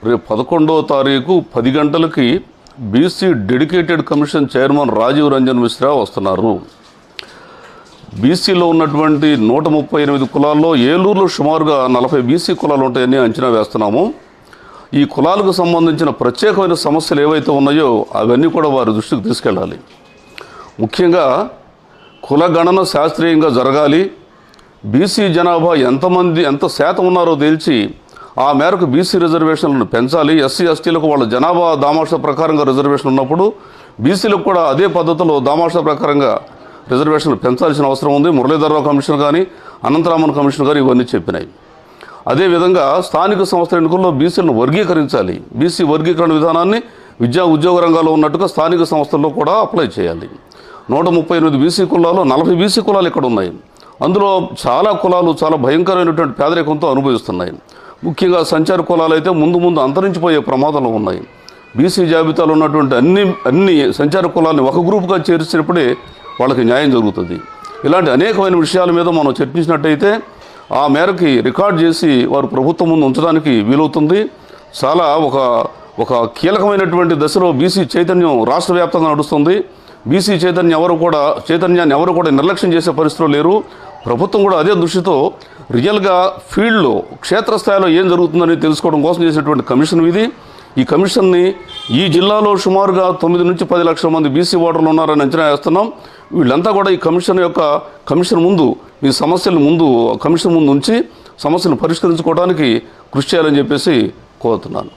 రేపు 11వ తారీఖు 10 గంటలకి BC dedicated commission chairman Rajiv Ranjan Mishra వస్తున్నారు. బీసీలో ఉన్నటువంటి 138 కులాల్లో ఏలూరులో సుమారుగా 40 బీసీ కులాలు ఉంటాయని అంచనా వేస్తున్నాము. ఈ కులాలకు సంబంధించిన ప్రత్యేకమైన సమస్యలు ఏవైతే ఉన్నాయో అవన్నీ కూడా వారి దృష్టికి తీసుకెళ్ళాలి. ముఖ్యంగా కుల గణన శాస్త్రీయంగా జరగాలి. బీసీ జనాభా ఎంత శాతం ఉన్నారో తేల్చి ఆ మేరకు బీసీ రిజర్వేషన్లను పెంచాలి. ఎస్సీ ఎస్టీలకు వాళ్ళ జనాభా దామాషా ప్రకారంగా రిజర్వేషన్ ఉన్నప్పుడు బీసీలకు కూడా అదే పద్ధతిలో దామాషా ప్రకారంగా రిజర్వేషన్లు పెంచాల్సిన అవసరం ఉంది. మురళీధరరావు కమిషన్ కానీ అనంతరామన్ కమిషన్ కానీ ఇవన్నీ చెప్పినాయి. అదేవిధంగా స్థానిక సంస్థల ఎన్నికల్లో బీసీలను వర్గీకరించాలి. బీసీ వర్గీకరణ విధానాన్ని విద్యా ఉద్యోగ రంగాల్లో ఉన్నట్టుగా స్థానిక సంస్థల్లో కూడా అప్లై చేయాలి. 138 బీసీ కులాలు 40 బీసీ కులాలు ఇక్కడ ఉన్నాయి. అందులో చాలా కులాలు చాలా భయంకరమైనటువంటి పేదరికంతో అనుభవిస్తున్నాయి. ముఖ్యంగా సంచార కులాలు అయితే ముందు అంతరించిపోయే ప్రమాదంలో ఉన్నాయి. బీసీ జాబితాలో ఉన్నటువంటి అన్ని సంచార కులాలని ఒక గ్రూపుగా చేర్చినప్పుడే వాళ్ళకి న్యాయం జరుగుతుంది. ఇలాంటి అనేకమైన విషయాల మీద మనం చర్చించినట్టయితే ఆ మేరకి రికార్డ్ చేసి వారు ప్రభుత్వం ముందు ఉంచడానికి వీలవుతుంది. చాలా ఒక కీలకమైనటువంటి దశలో బీసీ చైతన్యం రాష్ట్ర వ్యాప్తంగా నడుస్తుంది. బీసీ చైతన్యాన్ని ఎవరు కూడా నిర్లక్ష్యం చేసే పరిస్థితులు లేరు. ప్రభుత్వం కూడా అదే దృష్టితో రియల్గా ఫీల్డ్లో క్షేత్రస్థాయిలో ఏం జరుగుతుందని తెలుసుకోవడం కోసం చేసినటువంటి కమిషన్ ఇది. ఈ కమిషన్ని ఈ జిల్లాలో సుమారుగా 9 నుంచి 10 లక్షల మంది బీసీ ఓటర్లు ఉన్నారని అంచనా వేస్తున్నాం. వీళ్ళంతా కూడా ఈ కమిషన్ ముందు ఈ సమస్యలు కమిషన్ ముందు ఉంచి సమస్యను పరిష్కరించుకోవడానికి కృషి చేయాలని చెప్పేసి కోరుతున్నాను.